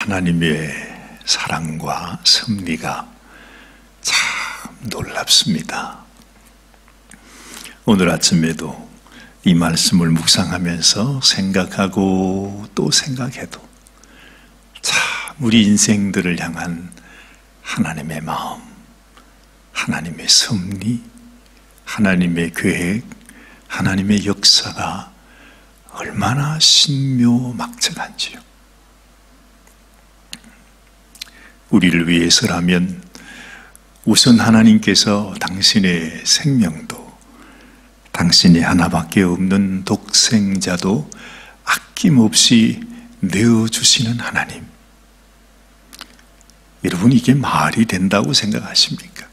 하나님의 사랑과 섭리가 참 놀랍습니다. 오늘 아침에도 이 말씀을 묵상하면서 생각하고 또 생각해도 참 우리 인생들을 향한 하나님의 마음, 하나님의 섭리, 하나님의 계획, 하나님의 역사가 얼마나 신묘막측한지요. 우리를 위해서라면 우선 하나님께서 당신의 생명도, 당신이 하나밖에 없는 독생자도 아낌없이 내어주시는 하나님. 여러분, 이게 말이 된다고 생각하십니까?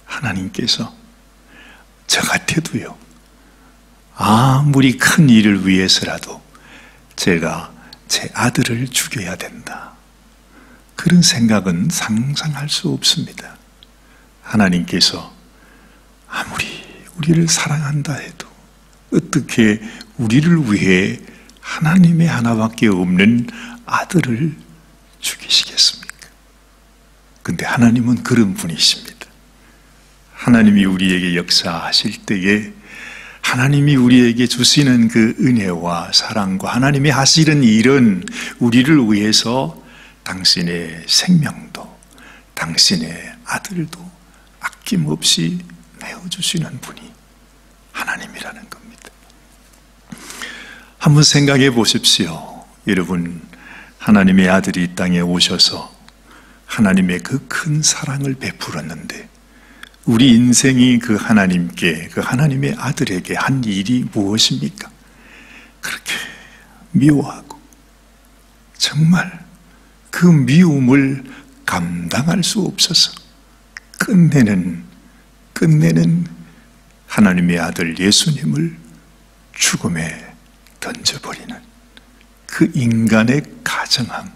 하나님께서 저 같아도요, 아무리 큰 일을 위해서라도 제가 제 아들을 죽여야 된다, 그런 생각은 상상할 수 없습니다. 하나님께서 아무리 우리를 사랑한다 해도 어떻게 우리를 위해 하나님의 하나밖에 없는 아들을 죽이시겠습니까? 근데 하나님은 그런 분이십니다. 하나님이 우리에게 역사하실 때에 하나님이 우리에게 주시는 그 은혜와 사랑과 하나님이 하시는 일은 우리를 위해서 당신의 생명도, 당신의 아들도 아낌없이 내어주시는 분이 하나님이라는 겁니다. 한번 생각해 보십시오. 여러분, 하나님의 아들이 이 땅에 오셔서 하나님의 그 큰 사랑을 베풀었는데 우리 인생이 그 하나님께, 그 하나님의 아들에게 한 일이 무엇입니까? 그렇게 미워하고 정말 그 미움을 감당할 수 없어서 끝내는 하나님의 아들 예수님을 죽음에 던져버리는 그 인간의 가정함,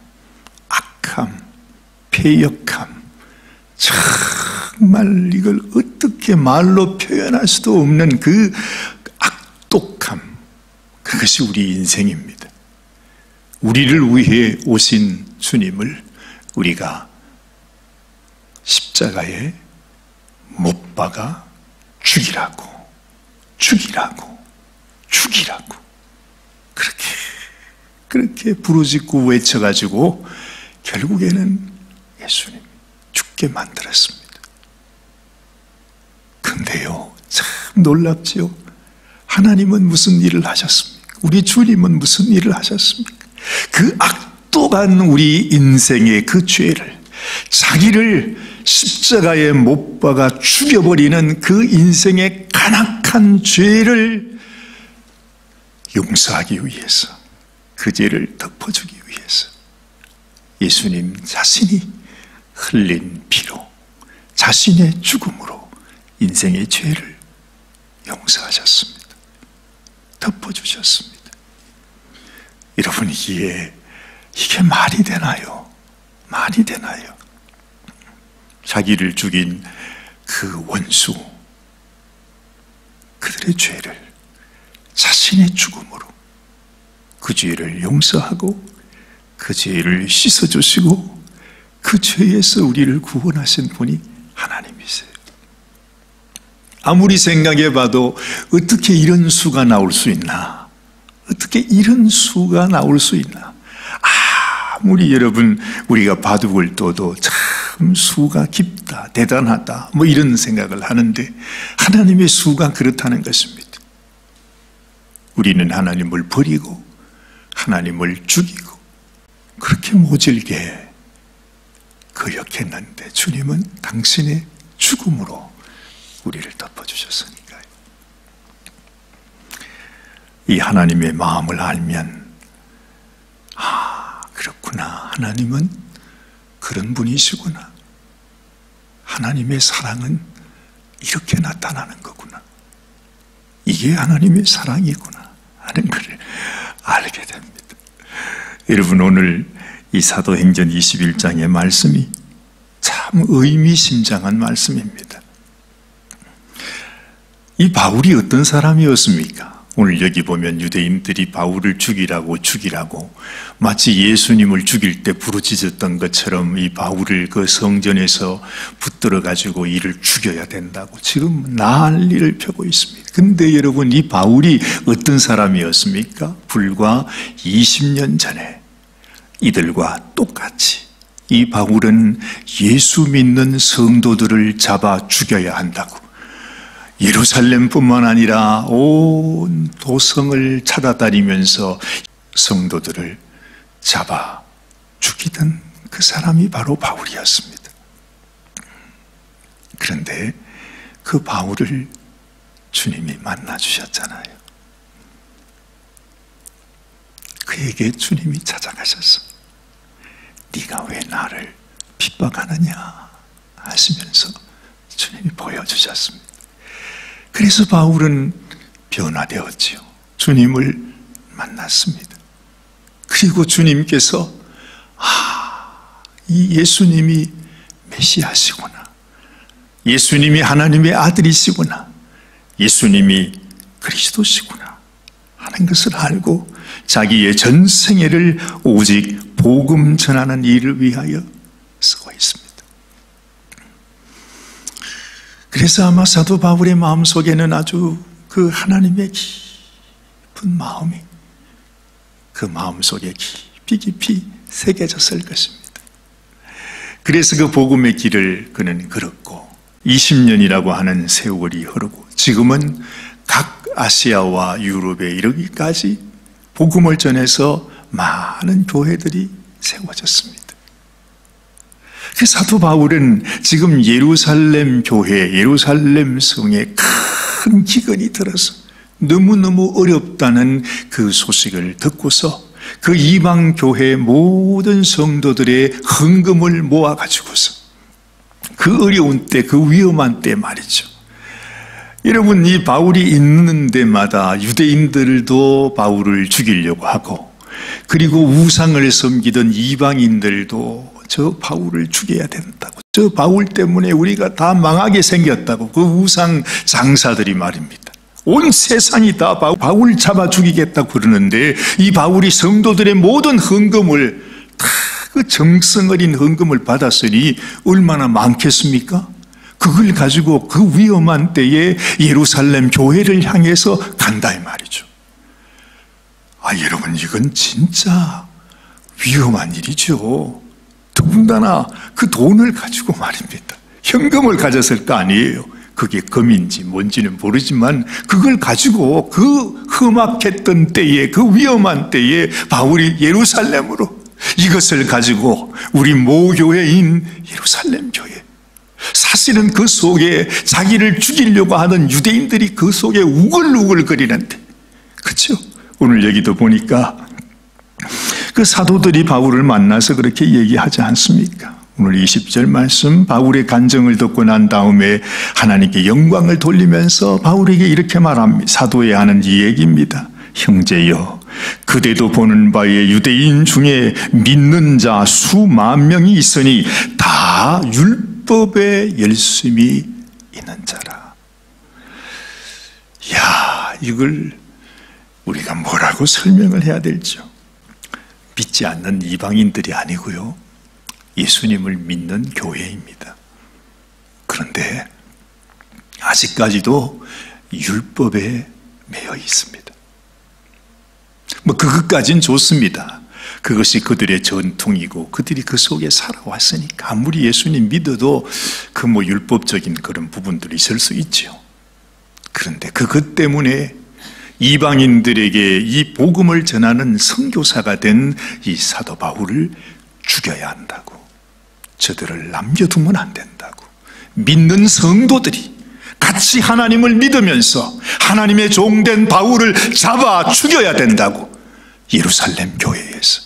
악함, 패역함, 정말 이걸 어떻게 말로 표현할 수도 없는 그 악독함, 그것이 우리 인생입니다. 우리를 위해 오신 주님을 우리가 십자가에 못 박아 죽이라고 그렇게 부르짖고 외쳐가지고 결국에는 예수님 죽게 만들었습니다. 근데요, 참 놀랍지요. 하나님은 무슨 일을 하셨습니까? 우리 주님은 무슨 일을 하셨습니까? 그 악독한 우리 인생의 그 죄를, 자기를 십자가에 못 박아 죽여버리는 그 인생의 간악한 죄를 용서하기 위해서, 그 죄를 덮어주기 위해서 예수님 자신이 흘린 피로, 자신의 죽음으로 인생의 죄를 용서하셨습니다. 덮어주셨습니다. 여러분, 이게 말이 되나요? 말이 되나요? 자기를 죽인 그 원수, 그들의 죄를 자신의 죽음으로 그 죄를 용서하고 그 죄를 씻어주시고 그 죄에서 우리를 구원하신 분이 하나님이세요. 아무리 생각해봐도 어떻게 이런 수가 나올 수 있나? 어떻게 이런 수가 나올 수 있나? 아무리 여러분 우리가 바둑을 둬도 참 수가 깊다, 대단하다, 뭐 이런 생각을 하는데 하나님의 수가 그렇다는 것입니다. 우리는 하나님을 버리고 하나님을 죽이고 그렇게 모질게 거역했는데 주님은 당신의 죽음으로 우리를 덮어주셨으니까요. 이 하나님의 마음을 알면 그렇구나, 하나님은 그런 분이시구나, 하나님의 사랑은 이렇게 나타나는 거구나, 이게 하나님의 사랑이구나 하는 것을 알게 됩니다. 여러분, 오늘 이 사도행전 21장의 말씀이 참 의미심장한 말씀입니다. 이 바울이 어떤 사람이었습니까? 오늘 여기 보면 유대인들이 바울을 죽이라고 마치 예수님을 죽일 때 부르짖었던 것처럼 이 바울을 그 성전에서 붙들어 가지고 이를 죽여야 된다고 지금 난리를 펴고 있습니다. 근데 여러분, 이 바울이 어떤 사람이었습니까? 불과 20년 전에 이들과 똑같이 이 바울은 예수 믿는 성도들을 잡아 죽여야 한다고 예루살렘뿐만 아니라 온 도성을 찾아다니면서 성도들을 잡아 죽이던 그 사람이 바로 바울이었습니다. 그런데 그 바울을 주님이 만나 주셨잖아요. 그에게 주님이 찾아가셔서 네가 왜 나를 핍박하느냐 하시면서 주님이 보여주셨습니다. 그래서 바울은 변화되었지요. 주님을 만났습니다. 그리고 주님께서 이 예수님이 메시아시구나, 예수님이 하나님의 아들이시구나, 예수님이 그리스도시구나 하는 것을 알고 자기의 전생애를 오직 복음 전하는 일을 위하여 쓰고 있습니다. 그래서 아마 사도 바울의 마음속에는 아주 그 하나님의 깊은 마음이 그 마음속에 깊이 새겨졌을 것입니다. 그래서 그 복음의 길을 그는 걸었고 20년이라고 하는 세월이 흐르고 지금은 각 아시아와 유럽에 이르기까지 복음을 전해서 많은 교회들이 세워졌습니다. 그 사도 바울은 지금 예루살렘 교회, 예루살렘 성에 큰 기근이 들어서 너무너무 어렵다는 그 소식을 듣고서 그 이방 교회 모든 성도들의 헌금을 모아가지고서 그 어려운 때, 그 위험한 때 말이죠. 여러분, 이 바울이 있는 데마다 유대인들도 바울을 죽이려고 하고, 그리고 우상을 섬기던 이방인들도 저 바울을 죽여야 된다고, 저 바울 때문에 우리가 다 망하게 생겼다고, 그 우상 장사들이 말입니다. 온 세상이 다 바울 잡아 죽이겠다고 그러는데, 이 바울이 성도들의 모든 헌금을 다 그 정성 어린 헌금을 받았으니 얼마나 많겠습니까? 그걸 가지고 그 위험한 때에 예루살렘 교회를 향해서 간다 이 말이죠. 여러분, 이건 진짜 위험한 일이죠. 더군다나 그 돈을 가지고 말입니다. 현금을 가졌을 거 아니에요. 그게 금인지 뭔지는 모르지만 그걸 가지고 그 험악했던 때에, 그 위험한 때에 바울이 예루살렘으로 이것을 가지고 우리 모교회인 예루살렘 교회, 사실은 그 속에 자기를 죽이려고 하는 유대인들이 그 속에 우글우글거리는데, 그렇죠? 오늘 여기도 보니까 그 사도들이 바울을 만나서 그렇게 얘기하지 않습니까? 오늘 20절 말씀, 바울의 간증을 듣고 난 다음에 하나님께 영광을 돌리면서 바울에게 이렇게 말합니다. 사도에 하는 이 얘기입니다. 형제여, 그대도 보는 바에 유대인 중에 믿는 자 수만 명이 있으니 다 율법에 열심히 있는 자라. 이걸 우리가 뭐라고 설명을 해야 될지요? 믿지 않는 이방인들이 아니고요, 예수님을 믿는 교회입니다. 그런데 아직까지도 율법에 매여 있습니다. 그것까진 좋습니다. 그것이 그들의 전통이고 그들이 그 속에 살아왔으니까 아무리 예수님 믿어도 그 율법적인 그런 부분들이 있을 수 있죠. 그런데 그것 때문에 이방인들에게 이 복음을 전하는 선교사가 된 이 사도 바울을 죽여야 한다고, 저들을 남겨두면 안 된다고, 믿는 성도들이 같이 하나님을 믿으면서 하나님의 종된 바울을 잡아 죽여야 된다고, 예루살렘 교회에서.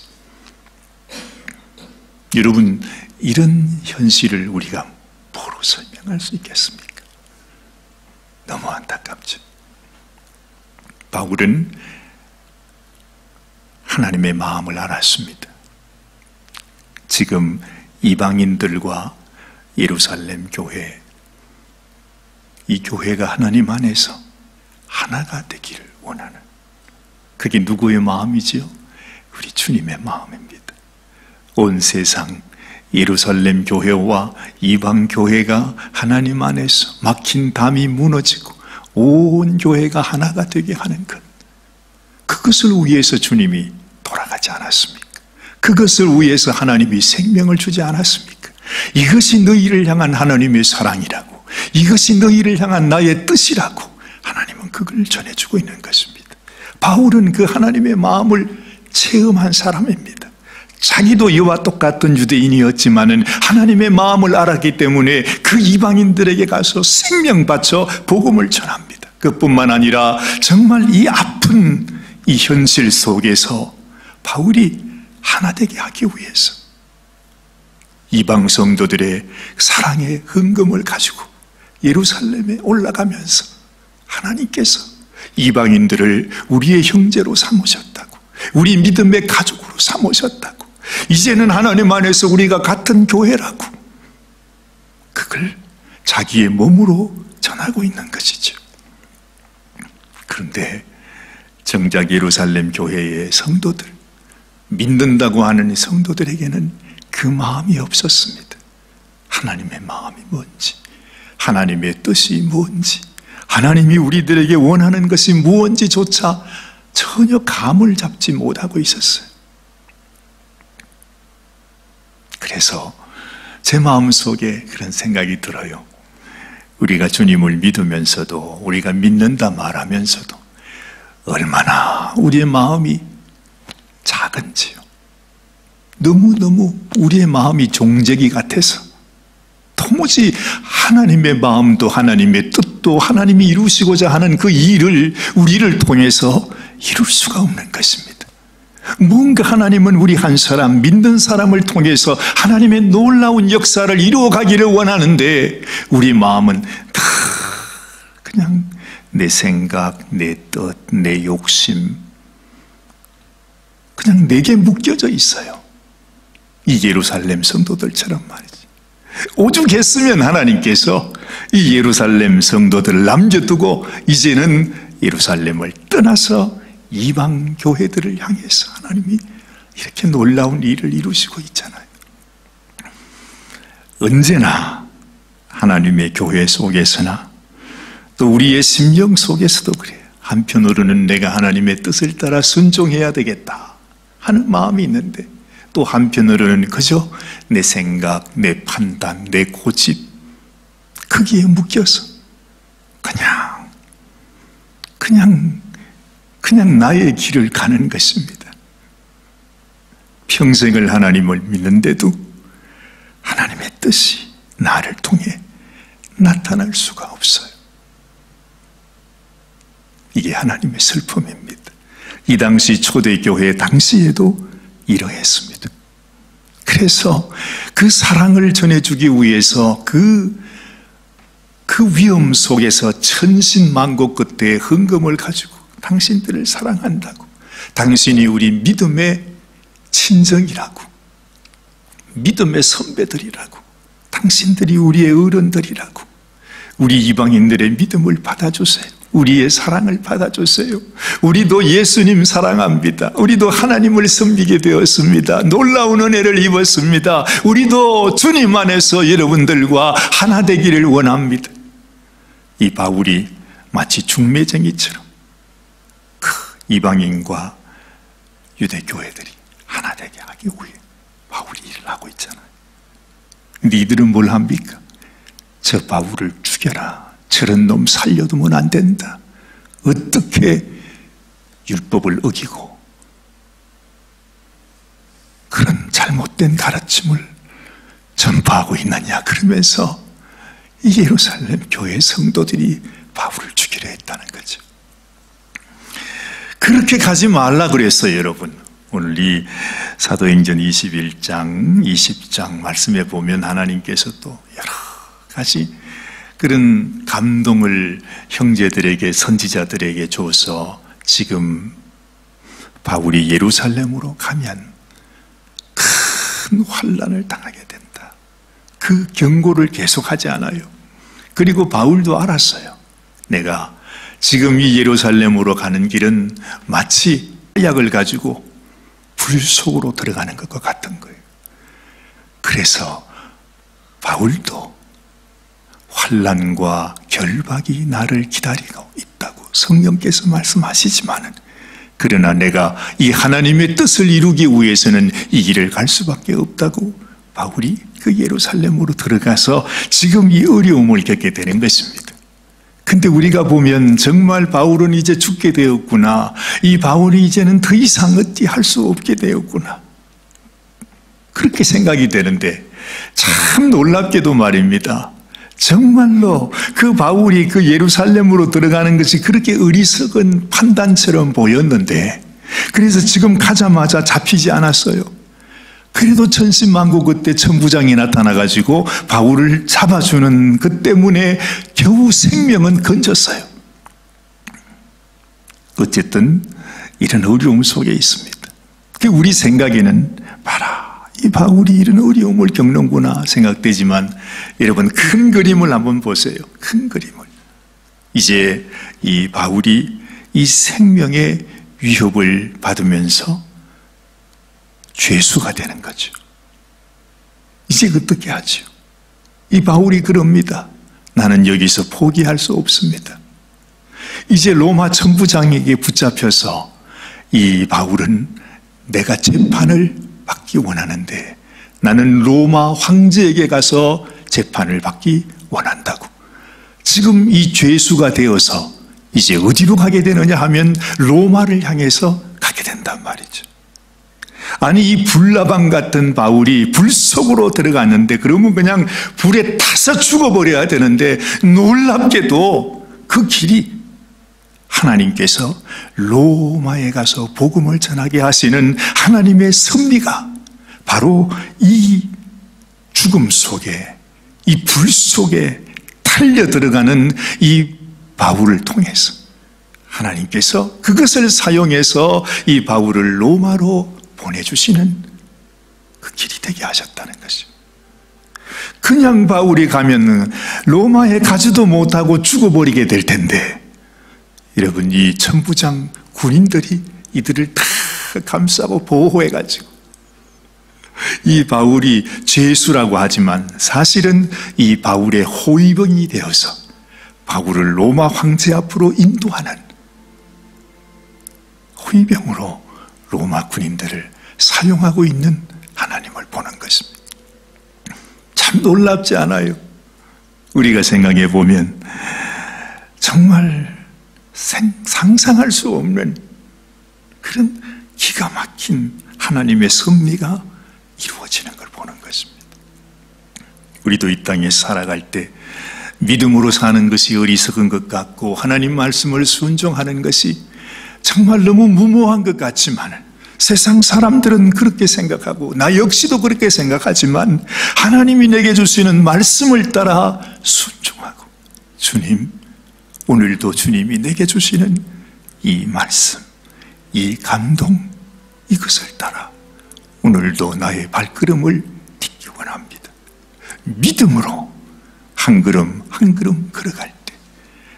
여러분, 이런 현실을 우리가 뭐로 설명할 수 있겠습니까? 너무 안타깝죠. 바울은 하나님의 마음을 알았습니다. 지금 이방인들과 예루살렘 교회, 이 교회가 하나님 안에서 하나가 되기를 원하는 그게 누구의 마음이지요? 우리 주님의 마음입니다. 온 세상 예루살렘 교회와 이방 교회가 하나님 안에서 막힌 담이 무너지고 온 교회가 하나가 되게 하는 것, 그것을 위해서 주님이 돌아가지 않았습니까? 그것을 위해서 하나님이 생명을 주지 않았습니까? 이것이 너희를 향한 하나님의 사랑이라고, 이것이 너희를 향한 나의 뜻이라고 하나님은 그걸 전해주고 있는 것입니다. 바울은 그 하나님의 마음을 체험한 사람입니다. 자기도 이와 똑같은 유대인이었지만은 하나님의 마음을 알았기 때문에 그 이방인들에게 가서 생명 바쳐 복음을 전합니다. 그뿐만 아니라 정말 이 아픈 이 현실 속에서 바울이 하나 되게 하기 위해서 이방 성도들의 사랑의 헌금을 가지고 예루살렘에 올라가면서 하나님께서 이방인들을 우리의 형제로 삼으셨다고, 우리 믿음의 가족으로 삼으셨다고, 이제는 하나님 안에서 우리가 같은 교회라고, 그걸 자기의 몸으로 전하고 있는 것이죠. 그런데 정작 예루살렘 교회의 성도들, 믿는다고 하는 이 성도들에게는 그 마음이 없었습니다. 하나님의 마음이 뭔지, 하나님의 뜻이 뭔지, 하나님이 우리들에게 원하는 것이 무엇인지조차 전혀 감을 잡지 못하고 있었어요. 그래서 제 마음속에 그런 생각이 들어요. 우리가 주님을 믿으면서도, 우리가 믿는다 말하면서도 얼마나 우리의 마음이 작은지요. 너무너무 우리의 마음이 종재기 같아서 도무지 하나님의 마음도 하나님의 뜻도 하나님이 이루시고자 하는 그 일을 우리를 통해서 이룰 수가 없는 것입니다. 뭔가 하나님은 우리 한 사람, 믿는 사람을 통해서 하나님의 놀라운 역사를 이루어가기를 원하는데 우리 마음은 다 그냥 내 생각, 내 뜻, 내 욕심, 그냥 내게 묶여져 있어요. 이 예루살렘 성도들처럼 말이지. 오죽했으면 하나님께서 이 예루살렘 성도들을 남겨두고 이제는 예루살렘을 떠나서 이방 교회들을 향해서 하나님이 이렇게 놀라운 일을 이루시고 있잖아요. 언제나 하나님의 교회 속에서나 또 우리의 심령 속에서도 그래요. 한편으로는 내가 하나님의 뜻을 따라 순종해야 되겠다 하는 마음이 있는데, 또 한편으로는 그저 내 생각, 내 판단, 내 고집, 거기에 묶여서 그냥 나의 길을 가는 것입니다. 평생을 하나님을 믿는데도 하나님의 뜻이 나를 통해 나타날 수가 없어요. 이게 하나님의 슬픔입니다. 이 당시 초대교회 당시에도 이러했습니다. 그래서 그 사랑을 전해주기 위해서 그 위험 속에서 천신만고 끝에 헌금을 가지고 당신들을 사랑한다고, 당신이 우리 믿음의 친정이라고, 믿음의 선배들이라고, 당신들이 우리의 어른들이라고, 우리 이방인들의 믿음을 받아주세요. 우리의 사랑을 받아주세요. 우리도 예수님 사랑합니다. 우리도 하나님을 섬기게 되었습니다. 놀라운 은혜를 입었습니다. 우리도 주님 안에서 여러분들과 하나 되기를 원합니다. 이 바울이 마치 중매쟁이처럼 그 이방인과 유대교회들이 하나 되게 하기 위해 바울이 일을 하고 있잖아요. 니들은 뭘 합니까? 저 바울을 죽여라. 저런 놈 살려두면 안 된다. 어떻게 율법을 어기고 그런 잘못된 가르침을 전파하고 있느냐, 그러면서 이 예루살렘 교회 성도들이 바울을 죽이려 했다는 거죠. 그렇게 가지 말라 그랬어요. 여러분, 오늘 이 사도행전 21장 20장 말씀에 보면 하나님께서 또 여러 가지 그런 감동을 형제들에게, 선지자들에게 줘서 지금 바울이 예루살렘으로 가면 큰 환난을 당하게 된다, 그 경고를 계속하지 않아요. 그리고 바울도 알았어요. 내가 지금 이 예루살렘으로 가는 길은 마치 약을 가지고 불 속으로 들어가는 것과 같은 거예요. 그래서 바울도 환난과 결박이 나를 기다리고 있다고 성령께서 말씀하시지만은, 그러나 내가 이 하나님의 뜻을 이루기 위해서는 이 길을 갈 수밖에 없다고 바울이 그 예루살렘으로 들어가서 지금 이 어려움을 겪게 되는 것입니다. 근데 우리가 보면 정말 바울은 이제 죽게 되었구나, 이 바울이 이제는 더 이상 어찌 할 수 없게 되었구나, 그렇게 생각이 되는데, 참 놀랍게도 말입니다. 정말로 그 바울이 그 예루살렘으로 들어가는 것이 그렇게 어리석은 판단처럼 보였는데, 그래서 지금 가자마자 잡히지 않았어요. 그래도 천신만고 그때 천부장이 나타나가지고 바울을 잡아주는 그 때문에 겨우 생명은 건졌어요. 어쨌든 이런 어려움 속에 있습니다. 우리 생각에는 봐라, 이 바울이 이런 어려움을 겪는구나 생각되지만, 여러분 큰 그림을 한번 보세요. 큰 그림을. 이제 이 바울이 이 생명의 위협을 받으면서 죄수가 되는 거죠. 이제 어떻게 하죠? 이 바울이 그럽니다. 나는 여기서 포기할 수 없습니다. 이제 로마 천부장에게 붙잡혀서 이 바울은 내가 재판을 받기 원하는데, 나는 로마 황제에게 가서 재판을 받기 원한다고. 지금 이 죄수가 되어서 이제 어디로 가게 되느냐 하면 로마를 향해서 가게 된단 말이죠. 아니, 이 불나방 같은 바울이 불 속으로 들어갔는데, 그러면 그냥 불에 타서 죽어버려야 되는데, 놀랍게도 그 길이 하나님께서 로마에 가서 복음을 전하게 하시는 하나님의 섭리가 바로 이 죽음 속에, 이 불 속에 탈려 들어가는 이 바울을 통해서 하나님께서 그것을 사용해서 이 바울을 로마로 보내주시는 그 길이 되게 하셨다는 것이죠. 그냥 바울이 가면 로마에 가지도 못하고 죽어버리게 될 텐데, 여러분 이 천부장 군인들이 이들을 다 감싸고 보호해가지고, 이 바울이 죄수라고 하지만 사실은 이 바울의 호위병이 되어서 바울을 로마 황제 앞으로 인도하는 호위병으로 로마 군인들을 사용하고 있는 하나님을 보는 것입니다. 참 놀랍지 않아요? 우리가 생각해 보면 정말 상상할 수 없는 그런 기가 막힌 하나님의 섭리가 이루어지는 걸 보는 것입니다. 우리도 이 땅에 살아갈 때 믿음으로 사는 것이 어리석은 것 같고, 하나님 말씀을 순종하는 것이 정말 너무 무모한 것 같지만, 세상 사람들은 그렇게 생각하고 나 역시도 그렇게 생각하지만, 하나님이 내게 주시는 말씀을 따라 순종하고, 주님, 오늘도 주님이 내게 주시는 이 말씀, 이 감동, 이것을 따라 오늘도 나의 발걸음을 딛기 원합니다. 믿음으로 한 걸음 한 걸음 걸어갈 때,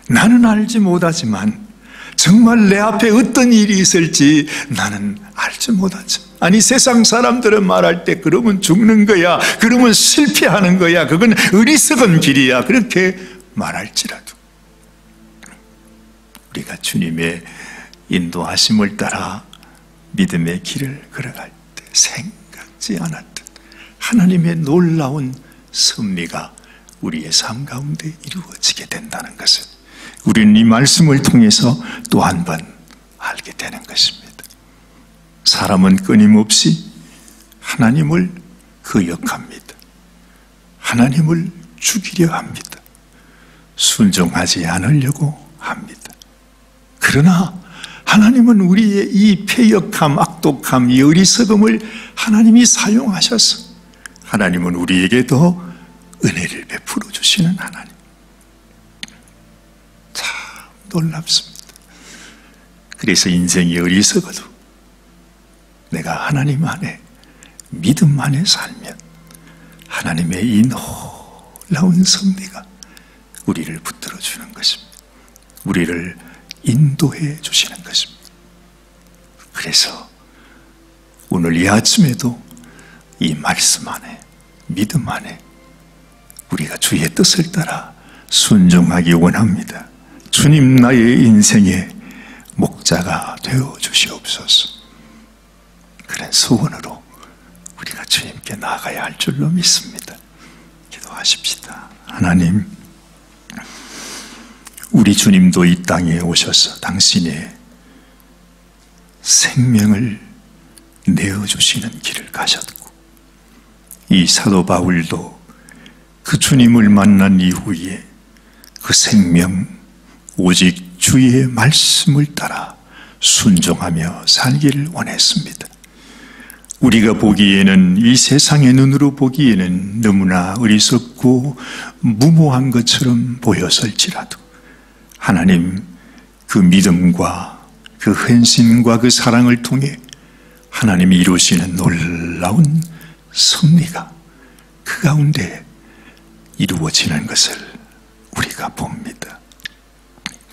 나는 알지 못하지만 정말 내 앞에 어떤 일이 있을지 나는 알지 못하지. 아니, 세상 사람들은 말할 때 그러면 죽는 거야, 그러면 실패하는 거야, 그건 어리석은 길이야, 그렇게 말할지라도 우리가 주님의 인도하심을 따라 믿음의 길을 걸어갈 때 생각지 않았던 하나님의 놀라운 섭리가 우리의 삶 가운데 이루어지게 된다는 것을 우리는 이 말씀을 통해서 또 한 번 알게 되는 것입니다. 사람은 끊임없이 하나님을 거역합니다. 하나님을 죽이려 합니다. 순종하지 않으려고 합니다. 그러나 하나님은 우리의 이 패역함, 악독함, 이 어리석음을 하나님이 사용하셔서 하나님은 우리에게도 은혜를 베풀어 주시는 하나님. 참 놀랍습니다. 그래서 인생이 어리석어도 내가 하나님 안에, 믿음 안에 살면 하나님의 이 놀라운 섭리가 우리를 붙들어 주는 것입니다. 우리를 인도해 주시는 것입니다. 그래서 오늘 이 아침에도 이 말씀 안에, 믿음 안에 우리가 주의 뜻을 따라 순종하기 원합니다. 주님, 나의 인생의 목자가 되어 주시옵소서. 그런 소원으로 우리가 주님께 나아가야 할 줄로 믿습니다. 기도하십시다. 하나님, 우리 주님도 이 땅에 오셔서 당신의 생명을 내어주시는 길을 가셨고, 이 사도 바울도 그 주님을 만난 이후에 그 생명, 오직 주의 말씀을 따라 순종하며 살기를 원했습니다. 우리가 보기에는, 이 세상의 눈으로 보기에는 너무나 어리석고 무모한 것처럼 보였을지라도 하나님, 그 믿음과 그 헌신과 그 사랑을 통해 하나님이 이루시는 놀라운 섭리가 그 가운데 이루어지는 것을 우리가 봅니다.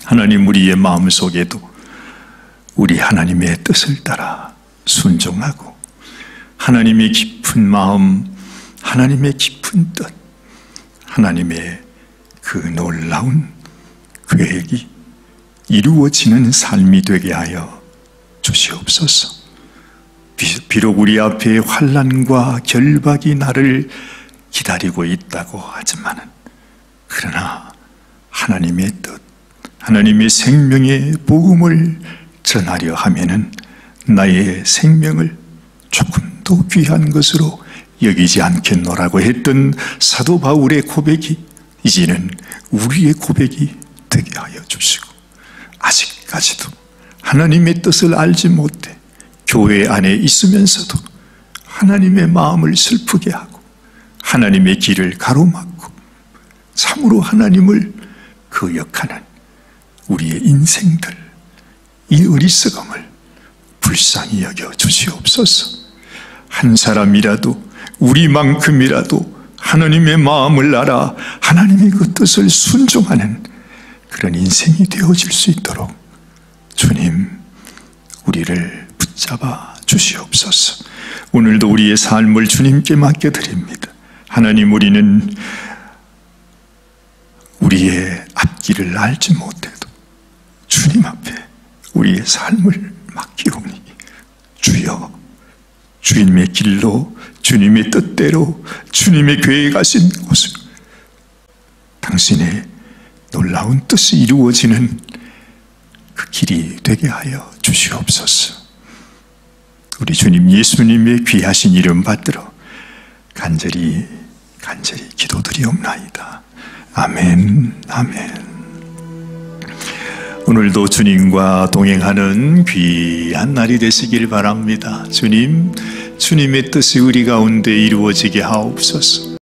하나님, 우리의 마음속에도 우리 하나님의 뜻을 따라 순종하고 하나님의 깊은 마음, 하나님의 깊은 뜻, 하나님의 그 놀라운 계획이 이루어지는 삶이 되게 하여 주시옵소서. 비록 우리 앞에 환난과 결박이 나를 기다리고 있다고 하지만은, 그러나 하나님의 뜻, 하나님의 생명의 복음을 전하려 하면은 나의 생명을 조금 더 귀한 것으로 여기지 않겠노라고 했던 사도 바울의 고백이 이제는 우리의 고백이 되게 하여 주시고, 아직까지도 하나님의 뜻을 알지 못해 교회 안에 있으면서도 하나님의 마음을 슬프게 하고 하나님의 길을 가로막고 참으로 하나님을 거역하는 우리의 인생들, 이 어리석음을 불쌍히 여겨 주시옵소서. 한 사람이라도, 우리만큼이라도 하나님의 마음을 알아 하나님의 그 뜻을 순종하는 그런 인생이 되어질 수 있도록 주님, 우리를 붙잡아 주시옵소서. 오늘도 우리의 삶을 주님께 맡겨드립니다. 하나님, 우리는 우리의 앞길을 알지 못해도 주님 앞에 우리의 삶을 맡기오니, 주여, 주님의 길로, 주님의 뜻대로, 주님의 계획하신 곳을 당신의 놀라운 뜻이 이루어지는 그 길이 되게 하여 주시옵소서. 우리 주님 예수님의 귀하신 이름 받들어 간절히 기도드리옵나이다. 아멘, 아멘. 오늘도 주님과 동행하는 귀한 날이 되시길 바랍니다. 주님, 주님의 뜻이 우리 가운데 이루어지게 하옵소서.